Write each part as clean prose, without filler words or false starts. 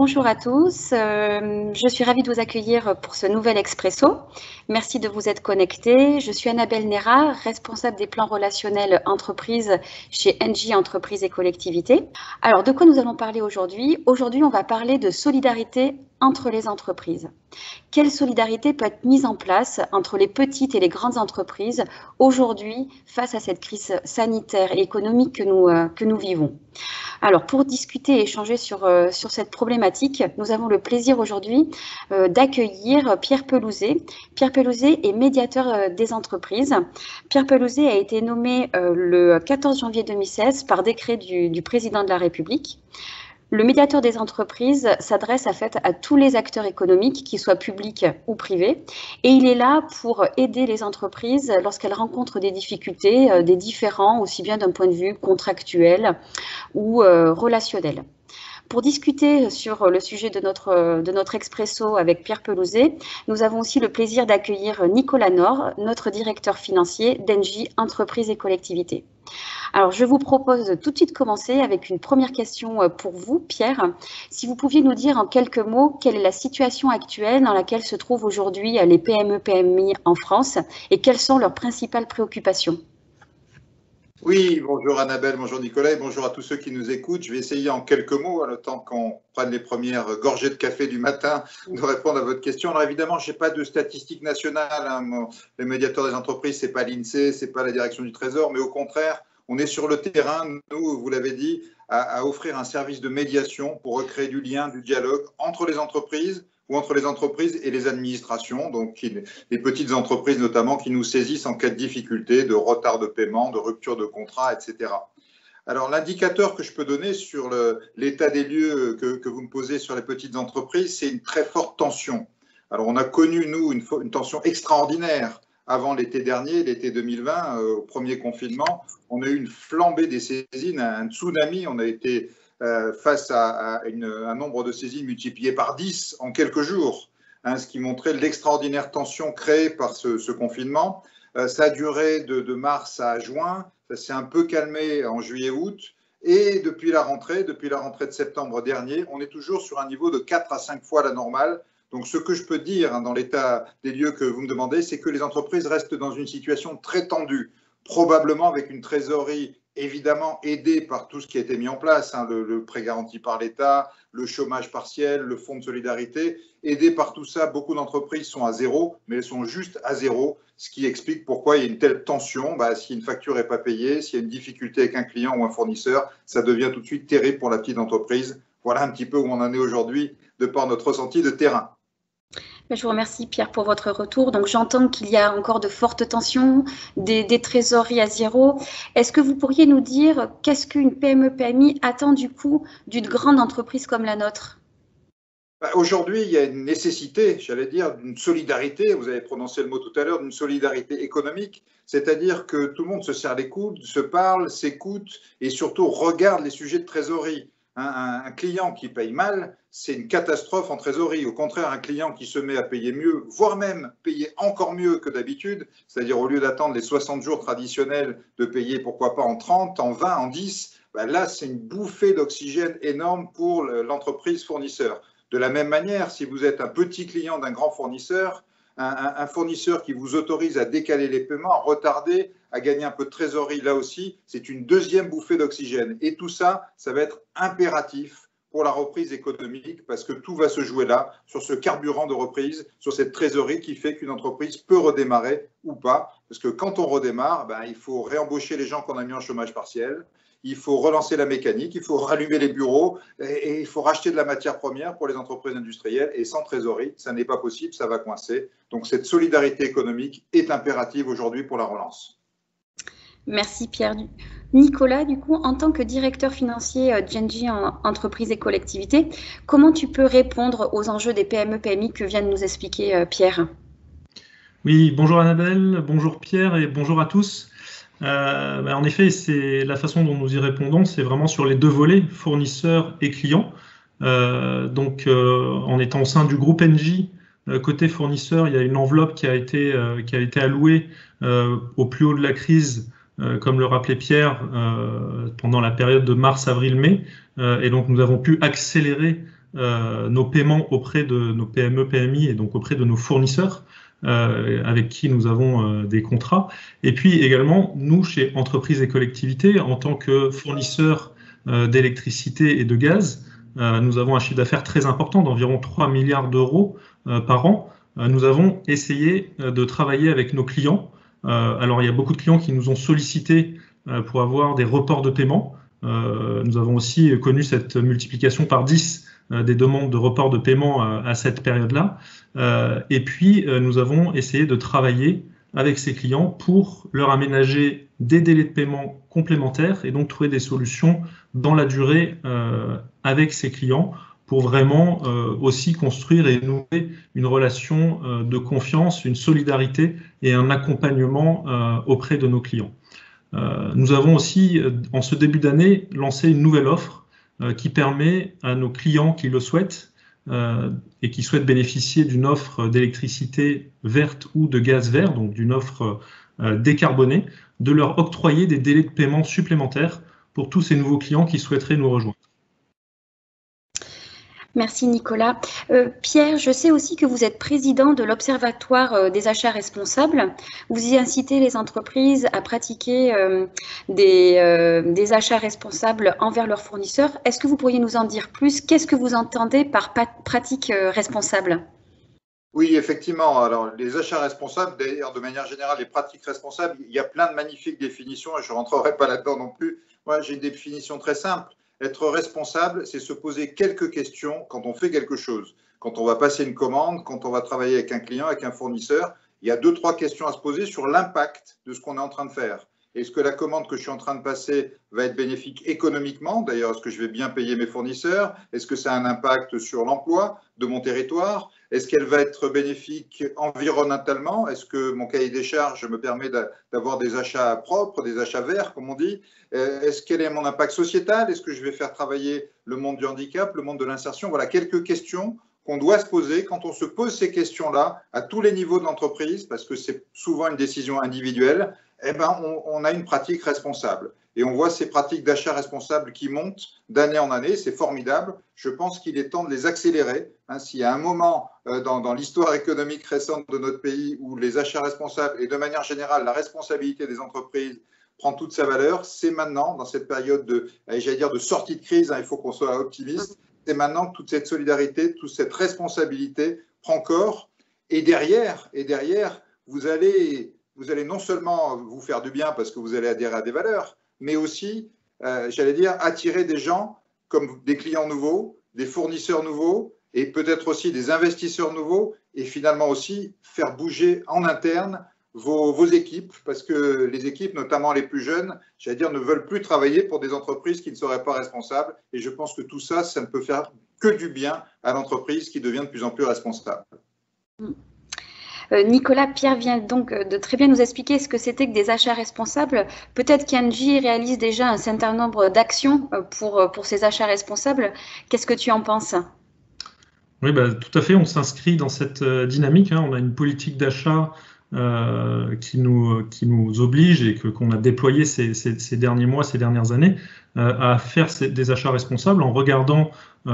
Bonjour à tous, je suis ravie de vous accueillir pour ce nouvel Expresso. Merci de vous être connectés. Je suis Annabelle Nera, responsable des plans relationnels entreprises chez NJ Entreprises et Collectivités. Alors, de quoi nous allons parler aujourd'hui? Aujourd'hui, on va parler de solidarité entre les entreprises. Quelle solidarité peut être mise en place entre les petites et les grandes entreprises aujourd'hui face à cette crise sanitaire et économique que nous vivons? Alors, pour discuter et échanger sur cette problématique, nous avons le plaisir aujourd'hui d'accueillir Pierre Pelouzet. Pierre Pelouzet est médiateur des entreprises. Pierre Pelouzet a été nommé le 14 janvier 2016 par décret du président de la République. Le médiateur des entreprises s'adresse à tous les acteurs économiques, qu'ils soient publics ou privés, et il est là pour aider les entreprises lorsqu'elles rencontrent des difficultés, des différends, aussi bien d'un point de vue contractuel ou relationnel. Pour discuter sur le sujet de notre Expresso avec Pierre Pelouzet, nous avons aussi le plaisir d'accueillir Nicolas Nord, notre directeur financier d'Engie Entreprises et Collectivités. Alors, je vous propose tout de suite de commencer avec une première question pour vous, Pierre. Si vous pouviez nous dire en quelques mots quelle est la situation actuelle dans laquelle se trouvent aujourd'hui les PME-PMI en France et quelles sont leurs principales préoccupations? Oui, bonjour Annabelle, bonjour Nicolas et bonjour à tous ceux qui nous écoutent. Je vais essayer en quelques mots, le temps qu'on prenne les premières gorgées de café du matin, de répondre à votre question. Alors évidemment, je n'ai pas de statistiques nationales. Le médiateur des entreprises, ce n'est pas l'INSEE, ce n'est pas la direction du Trésor, mais au contraire, on est sur le terrain, nous, vous l'avez dit, à offrir un service de médiation pour recréer du lien, du dialogue entre les entreprises ou entre les entreprises et les administrations, donc les petites entreprises notamment qui nous saisissent en cas de difficulté, de retard de paiement, de rupture de contrat, etc. Alors l'indicateur que je peux donner sur l'état des lieux que vous me posez sur les petites entreprises, c'est une très forte tension. Alors on a connu, nous, une tension extraordinaire avant l'été dernier, l'été 2020, au premier confinement. On a eu une flambée des saisines, un tsunami, on a été face à un nombre de saisines multiplié par 10 en quelques jours, ce qui montrait l'extraordinaire tension créée par ce confinement. Ça a duré de mars à juin, ça s'est un peu calmé en juillet-août, et depuis la rentrée de septembre dernier, on est toujours sur un niveau de 4 à 5 fois la normale. Donc ce que je peux dire dans l'état des lieux que vous me demandez, c'est que les entreprises restent dans une situation très tendue, probablement avec une trésorerie évidemment aidé par tout ce qui a été mis en place, le prêt garanti par l'État, le chômage partiel, le fonds de solidarité. Aidé par tout ça, beaucoup d'entreprises sont à zéro, mais elles sont juste à zéro, ce qui explique pourquoi il y a une telle tension. Si une facture n'est pas payée, s'il y a une difficulté avec un client ou un fournisseur, ça devient tout de suite terrible pour la petite entreprise. Voilà un petit peu où on en est aujourd'hui, de par notre ressenti de terrain. Je vous remercie Pierre pour votre retour. Donc j'entends qu'il y a encore de fortes tensions, des trésoreries à zéro. Est-ce que vous pourriez nous dire qu'est-ce qu'une PME-PMI attend du coup d'une grande entreprise comme la nôtre? Aujourd'hui, il y a une nécessité, j'allais dire, d'une solidarité, vous avez prononcé le mot tout à l'heure, d'une solidarité économique, c'est-à-dire que tout le monde se serre les coudes, se parle, s'écoute et surtout regarde les sujets de trésorerie. Un client qui paye mal, c'est une catastrophe en trésorerie. Au contraire, un client qui se met à payer mieux, voire même payer encore mieux que d'habitude, c'est-à-dire au lieu d'attendre les 60 jours traditionnels, de payer pourquoi pas en 30, en 20, en 10, là c'est une bouffée d'oxygène énorme pour l'entreprise fournisseur. De la même manière, si vous êtes un petit client d'un grand fournisseur, un fournisseur qui vous autorise à décaler les paiements, à retarder, à gagner un peu de trésorerie, là aussi, c'est une deuxième bouffée d'oxygène. Et tout ça, ça va être impératif pour la reprise économique parce que tout va se jouer là, sur ce carburant de reprise, sur cette trésorerie qui fait qu'une entreprise peut redémarrer ou pas. Parce que quand on redémarre, il faut réembaucher les gens qu'on a mis en chômage partiel. Il faut relancer la mécanique, il faut rallumer les bureaux et il faut racheter de la matière première pour les entreprises industrielles. Et sans trésorerie, ça n'est pas possible, ça va coincer. Donc cette solidarité économique est impérative aujourd'hui pour la relance. Merci Pierre. Nicolas, du coup, en tant que directeur financier d'Engie Entreprises et Collectivités, comment tu peux répondre aux enjeux des PME-PMI que vient de nous expliquer Pierre? Oui, bonjour Annabelle, bonjour Pierre et bonjour à tous. En effet, c'est la façon dont nous y répondons, c'est vraiment sur les deux volets, fournisseurs et clients. En étant au sein du groupe Engie, côté fournisseur, il y a une enveloppe qui a été allouée au plus haut de la crise, comme le rappelait Pierre, pendant la période de mars, avril, mai. Et donc nous avons pu accélérer nos paiements auprès de nos PME, PMI et donc auprès de nos fournisseurs avec qui nous avons des contrats. Et puis également, nous, chez Entreprises et Collectivités, en tant que fournisseurs d'électricité et de gaz, nous avons un chiffre d'affaires très important d'environ 3 milliards d'euros par an. Nous avons essayé de travailler avec nos clients. Alors, il y a beaucoup de clients qui nous ont sollicités pour avoir des reports de paiement. Nous avons aussi connu cette multiplication par 10 des demandes de report de paiement à cette période-là. Et puis, nous avons essayé de travailler avec ces clients pour leur aménager des délais de paiement complémentaires et donc trouver des solutions dans la durée avec ces clients pour vraiment aussi construire et nouer une relation de confiance, une solidarité et un accompagnement auprès de nos clients. Nous avons aussi, en ce début d'année, lancé une nouvelle offre qui permet à nos clients qui le souhaitent et qui souhaitent bénéficier d'une offre d'électricité verte ou de gaz vert, donc d'une offre décarbonée, de leur octroyer des délais de paiement supplémentaires pour tous ces nouveaux clients qui souhaiteraient nous rejoindre. Merci Nicolas. Pierre, je sais aussi que vous êtes président de l'Observatoire des achats responsables. Vous y incitez les entreprises à pratiquer des achats responsables envers leurs fournisseurs. Est-ce que vous pourriez nous en dire plus? Qu'est-ce que vous entendez par pratique responsable? Oui, effectivement. Alors, les achats responsables, d'ailleurs, de manière générale, les pratiques responsables, il y a plein de magnifiques définitions et je ne rentrerai pas là-dedans non plus. Moi, j'ai une définition très simple. Être responsable, c'est se poser quelques questions quand on fait quelque chose. Quand on va passer une commande, quand on va travailler avec un client, avec un fournisseur, il y a 2-3 questions à se poser sur l'impact de ce qu'on est en train de faire. Est-ce que la commande que je suis en train de passer va être bénéfique économiquement? D'ailleurs, est-ce que je vais bien payer mes fournisseurs? Est-ce que ça a un impact sur l'emploi de mon territoire? Est-ce qu'elle va être bénéfique environnementalement? Est-ce que mon cahier des charges me permet d'avoir des achats propres, des achats verts, comme on dit? Quel est mon impact sociétal? Est-ce que je vais faire travailler le monde du handicap, le monde de l'insertion? Voilà quelques questions qu'on doit se poser. Quand on se pose ces questions-là à tous les niveaux de l'entreprise, parce que c'est souvent une décision individuelle, eh ben, on a une pratique responsable. Et on voit ces pratiques d'achat responsable qui montent d'année en année. C'est formidable. Je pense qu'il est temps de les accélérer. S'il y a un moment dans l'histoire économique récente de notre pays où les achats responsables et de manière générale la responsabilité des entreprises prend toute sa valeur, c'est maintenant, dans cette période de sortie de crise. Il faut qu'on soit optimiste. C'est maintenant que toute cette solidarité, toute cette responsabilité prend corps. Et derrière, vous allez non seulement vous faire du bien parce que vous allez adhérer à des valeurs, mais aussi, j'allais dire, attirer des gens comme des clients nouveaux, des fournisseurs nouveaux et peut-être aussi des investisseurs nouveaux et finalement aussi faire bouger en interne vos équipes parce que les équipes, notamment les plus jeunes, j'allais dire, ne veulent plus travailler pour des entreprises qui ne seraient pas responsables et je pense que tout ça, ça ne peut faire que du bien à l'entreprise qui devient de plus en plus responsable. Nicolas, Pierre vient donc de très bien nous expliquer ce que c'était que des achats responsables. Peut-être qu'Engie réalise déjà un certain nombre d'actions pour ces achats responsables. Qu'est-ce que tu en penses? Oui, tout à fait. On s'inscrit dans cette dynamique. On a une politique d'achat qui nous oblige et qu'on a déployé ces derniers mois, ces dernières années, à faire des achats responsables en regardant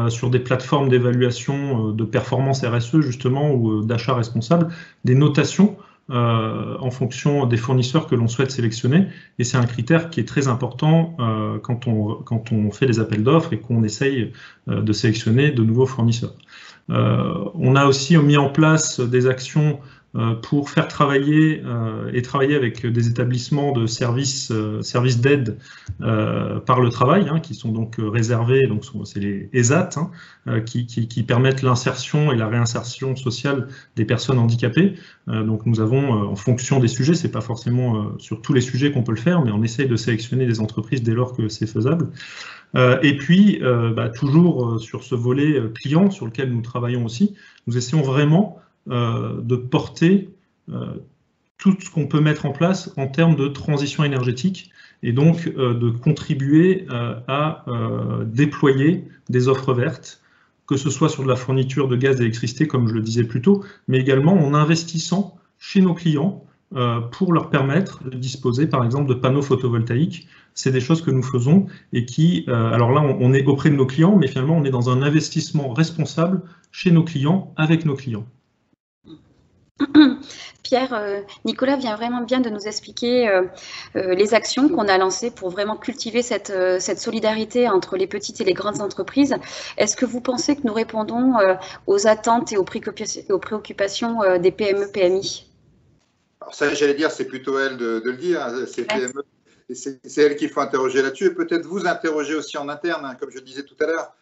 sur des plateformes d'évaluation de performance RSE justement ou d'achat responsable, des notations en fonction des fournisseurs que l'on souhaite sélectionner. Et c'est un critère qui est très important quand on fait des appels d'offres et qu'on essaye de sélectionner de nouveaux fournisseurs. On a aussi mis en place des actions pour faire travailler et travailler avec des établissements de services d'aide par le travail, qui sont donc réservés, donc c'est les ESAT, qui permettent l'insertion et la réinsertion sociale des personnes handicapées. Donc nous avons, en fonction des sujets, c'est pas forcément sur tous les sujets qu'on peut le faire, mais on essaye de sélectionner des entreprises dès lors que c'est faisable. Et puis, toujours sur ce volet client sur lequel nous travaillons aussi, nous essayons vraiment de porter tout ce qu'on peut mettre en place en termes de transition énergétique et donc de contribuer à déployer des offres vertes, que ce soit sur de la fourniture de gaz et d'électricité, comme je le disais plus tôt, mais également en investissant chez nos clients pour leur permettre de disposer, par exemple, de panneaux photovoltaïques. C'est des choses que nous faisons et qui, alors là, on est auprès de nos clients, mais finalement, on est dans un investissement responsable chez nos clients, avec nos clients. Pierre, Nicolas vient vraiment bien de nous expliquer les actions qu'on a lancées pour vraiment cultiver cette solidarité entre les petites et les grandes entreprises. Est-ce que vous pensez que nous répondons aux attentes et aux préoccupations des PME-PMI? Alors ça, j'allais dire, c'est plutôt elle de le dire, hein, c'est PME. C'est elle qu'il faut interroger là-dessus et peut-être vous interroger aussi en interne, hein, comme je disais tout à l'heure.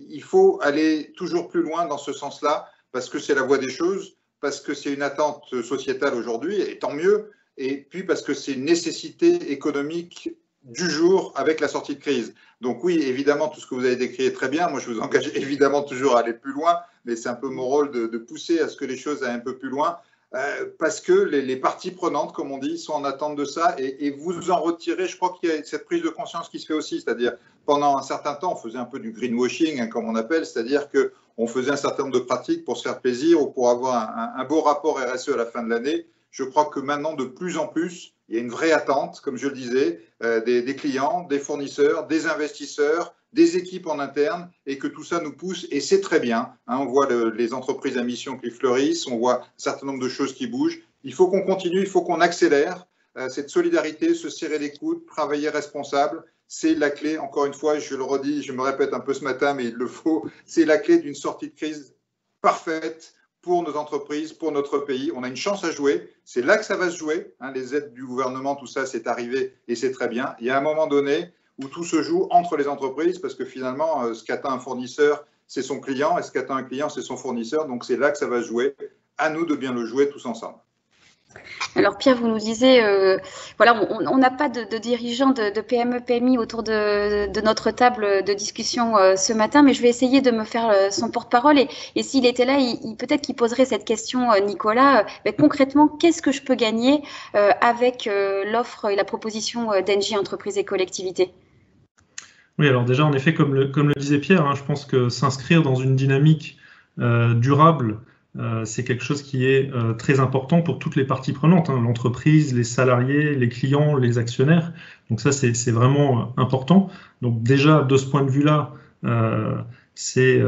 Il faut aller toujours plus loin dans ce sens-là parce que c'est la voie des choses, parce que c'est une attente sociétale aujourd'hui, et tant mieux, et puis parce que c'est une nécessité économique du jour avec la sortie de crise. Donc oui, évidemment, tout ce que vous avez décrit est très bien. Moi, je vous engage évidemment toujours à aller plus loin, mais c'est un peu mon rôle de pousser à ce que les choses aillent un peu plus loin. Parce que les parties prenantes, comme on dit, sont en attente de ça et vous en retirez. Je crois qu'il y a cette prise de conscience qui se fait aussi, c'est-à-dire pendant un certain temps, on faisait un peu du greenwashing, hein, comme on appelle, c'est-à-dire qu'on faisait un certain nombre de pratiques pour se faire plaisir ou pour avoir un beau rapport RSE à la fin de l'année. Je crois que maintenant, de plus en plus, il y a une vraie attente, comme je le disais, des clients, des fournisseurs, des investisseurs, des équipes en interne et que tout ça nous pousse et c'est très bien. Hein, on voit les entreprises à mission qui fleurissent, on voit un certain nombre de choses qui bougent. Il faut qu'on continue, il faut qu'on accélère cette solidarité, se serrer les coudes, travailler responsable. C'est la clé, encore une fois, je le redis, je me répète un peu ce matin, mais il le faut, c'est la clé d'une sortie de crise parfaite pour nos entreprises, pour notre pays. On a une chance à jouer, c'est là que ça va se jouer. Hein, les aides du gouvernement, tout ça, c'est arrivé et c'est très bien. Il y a un moment donné où tout se joue entre les entreprises, parce que finalement, ce qu'atteint un fournisseur, c'est son client, et ce qu'atteint un client, c'est son fournisseur. Donc, c'est là que ça va se jouer. À nous de bien le jouer tous ensemble. Alors Pierre, vous nous disiez, voilà, on n'a pas de dirigeants de PME, PMI autour de notre table de discussion ce matin, mais je vais essayer de me faire son porte-parole et s'il était là, peut-être qu'il poserait cette question, Nicolas, mais concrètement, qu'est-ce que je peux gagner avec l'offre et la proposition d'Engie Entreprises et Collectivités? Oui, alors déjà, en effet, comme le disait Pierre, hein, je pense que s'inscrire dans une dynamique durable, c'est quelque chose qui est très important pour toutes les parties prenantes, hein, l'entreprise, les salariés, les clients, les actionnaires. Donc ça, c'est vraiment important. Donc déjà, de ce point de vue-là, c'est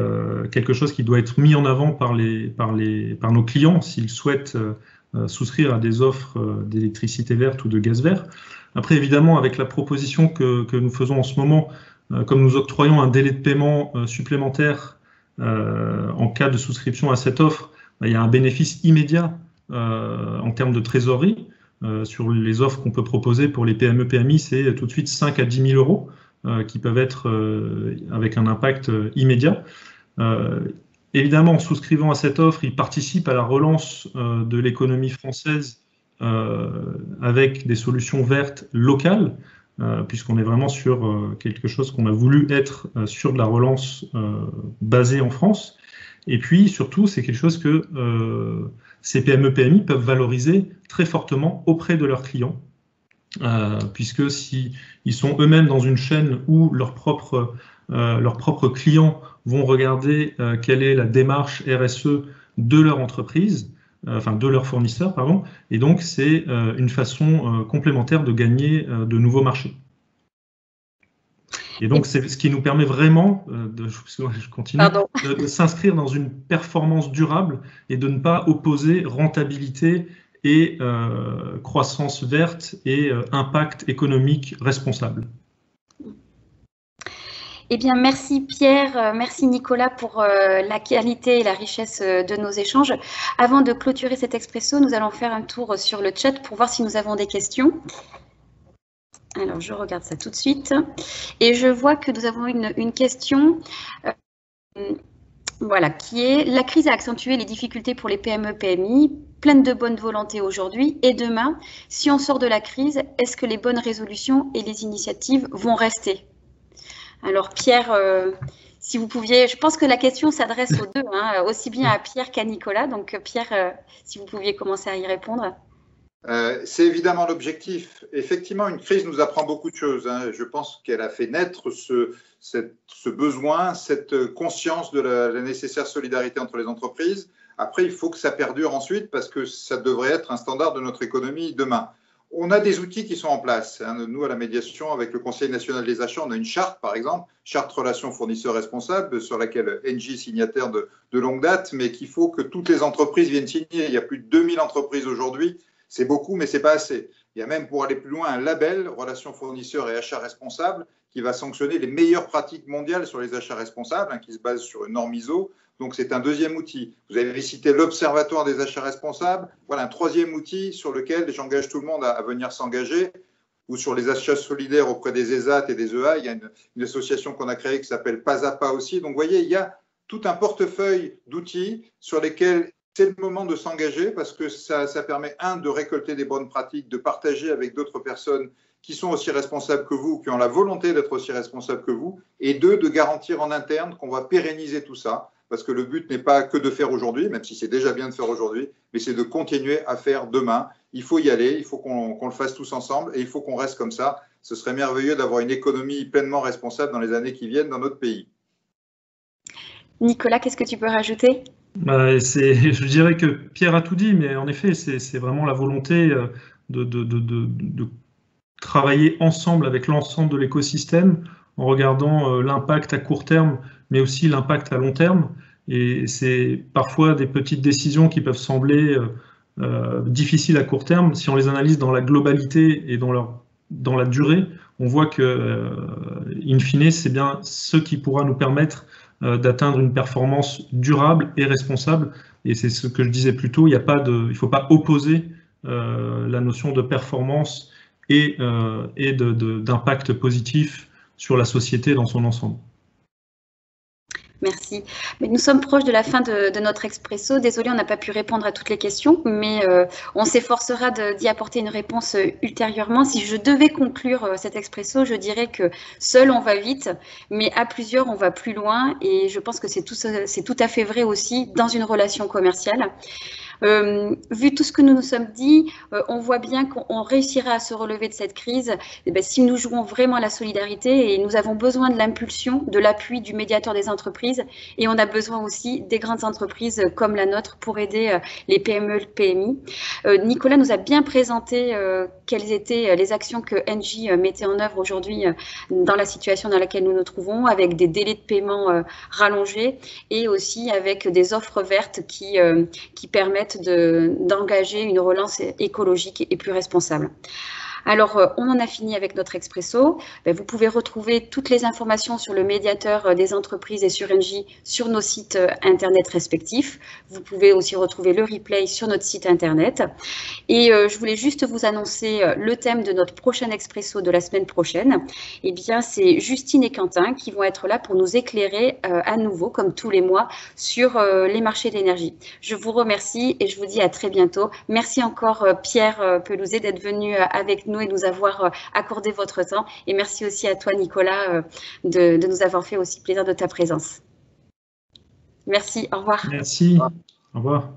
quelque chose qui doit être mis en avant par nos clients s'ils souhaitent souscrire à des offres d'électricité verte ou de gaz vert. Après, évidemment, avec la proposition que nous faisons en ce moment, comme nous octroyons un délai de paiement supplémentaire en cas de souscription à cette offre, il y a un bénéfice immédiat en termes de trésorerie. Sur les offres qu'on peut proposer pour les PME-PMI, c'est tout de suite 5 à 10 000 euros qui peuvent être avec un impact immédiat. Évidemment, en souscrivant à cette offre, ils participent à la relance de l'économie française avec des solutions vertes locales, puisqu'on est vraiment sur quelque chose qu'on a voulu être sur de la relance basée en France. Et puis, surtout, c'est quelque chose que ces PME-PMI peuvent valoriser très fortement auprès de leurs clients, puisque s'ils sont eux-mêmes dans une chaîne où leurs propres clients vont regarder quelle est la démarche RSE de leur entreprise, enfin de leurs fournisseurs, pardon, et donc c'est une façon complémentaire de gagner de nouveaux marchés. Et donc, c'est ce qui nous permet vraiment, de s'inscrire dans une performance durable et de ne pas opposer rentabilité et croissance verte et impact économique responsable. Eh bien, merci Pierre, merci Nicolas pour la qualité et la richesse de nos échanges. Avant de clôturer cet expresso, nous allons faire un tour sur le chat pour voir si nous avons des questions. Alors, je regarde ça tout de suite. Et je vois que nous avons une question voilà, qui est « La crise a accentué les difficultés pour les PME-PMI, pleines de bonne volonté aujourd'hui et demain. Si on sort de la crise, est-ce que les bonnes résolutions et les initiatives vont rester ?» Alors Pierre, si vous pouviez, je pense que la question s'adresse aux deux, hein, aussi bien à Pierre qu'à Nicolas. Donc Pierre, si vous pouviez commencer à y répondre. C'est évidemment l'objectif. Effectivement, une crise nous apprend beaucoup de choses. Hein. Je pense qu'elle a fait naître ce besoin, cette conscience de la nécessaire solidarité entre les entreprises. Après, il faut que ça perdure ensuite parce que ça devrait être un standard de notre économie demain. On a des outils qui sont en place. Nous, à la médiation, avec le Conseil national des achats, on a une charte, par exemple, charte relations fournisseurs responsables, sur laquelle Engie est signataire de longue date, mais qu'il faut que toutes les entreprises viennent signer. Il y a plus de 2000 entreprises aujourd'hui. C'est beaucoup, mais ce n'est pas assez. Il y a même, pour aller plus loin, un label relations fournisseurs et achats responsables qui va sanctionner les meilleures pratiques mondiales sur les achats responsables, qui se base sur une norme ISO. Donc, c'est un deuxième outil. Vous avez cité l'Observatoire des achats responsables. Voilà un troisième outil sur lequel j'engage tout le monde à venir s'engager, ou sur les achats solidaires auprès des ESAT et des EA. Il y a une association qu'on a créée qui s'appelle Pas à Pas aussi. Donc, vous voyez, il y a tout un portefeuille d'outils sur lesquels c'est le moment de s'engager parce que ça permet, de récolter des bonnes pratiques, de partager avec d'autres personnes qui sont aussi responsables que vous, qui ont la volonté d'être aussi responsables que vous, et deux, de garantir en interne qu'on va pérenniser tout ça. Parce que le but n'est pas que de faire aujourd'hui, même si c'est déjà bien de faire aujourd'hui, mais c'est de continuer à faire demain. Il faut y aller, il faut qu'on le fasse tous ensemble et il faut qu'on reste comme ça. Ce serait merveilleux d'avoir une économie pleinement responsable dans les années qui viennent dans notre pays. Nicolas, qu'est-ce que tu peux rajouter ? Je dirais que Pierre a tout dit, mais en effet, c'est vraiment la volonté de travailler ensemble avec l'ensemble de l'écosystème en regardant l'impact à court terme, mais aussi l'impact à long terme. Et c'est parfois des petites décisions qui peuvent sembler difficiles à court terme. Si on les analyse dans la globalité et dans la durée, on voit que, in fine, c'est bien ce qui pourra nous permettre d'atteindre une performance durable et responsable. Et c'est ce que je disais plus tôt, il ne faut pas opposer la notion de performance et d'impact positif sur la société dans son ensemble. Merci. Mais nous sommes proches de la fin de notre expresso. Désolée, on n'a pas pu répondre à toutes les questions, mais on s'efforcera d'y apporter une réponse ultérieurement. Si je devais conclure cet expresso, je dirais que seul on va vite, mais à plusieurs on va plus loin. Et je pense que c'est tout à fait vrai aussi dans une relation commerciale. Vu tout ce que nous nous sommes dit, on voit bien qu'on réussira à se relever de cette crise si nous jouons vraiment la solidarité, et nous avons besoin de l'impulsion, de l'appui du médiateur des entreprises, et on a besoin aussi des grandes entreprises comme la nôtre pour aider les PME, PMI. Nicolas nous a bien présenté quelles étaient les actions que Engie mettait en œuvre aujourd'hui dans la situation dans laquelle nous nous trouvons, avec des délais de paiement rallongés et aussi avec des offres vertes qui permettent d'engager une relance écologique et plus responsable. Alors, on en a fini avec notre expresso. Vous pouvez retrouver toutes les informations sur le médiateur des entreprises et sur Engie sur nos sites internet respectifs. Vous pouvez aussi retrouver le replay sur notre site internet. Et je voulais juste vous annoncer le thème de notre prochain expresso de la semaine prochaine. Eh bien, c'est Justine et Quentin qui vont être là pour nous éclairer à nouveau, comme tous les mois, sur les marchés de l'énergie. Je vous remercie et je vous dis à très bientôt. Merci encore Pierre Pelouzet d'être venu avec nous et nous avoir accordé votre temps. Et merci aussi à toi, Nicolas, de nous avoir fait aussi plaisir de ta présence. Merci, au revoir. Merci, au revoir.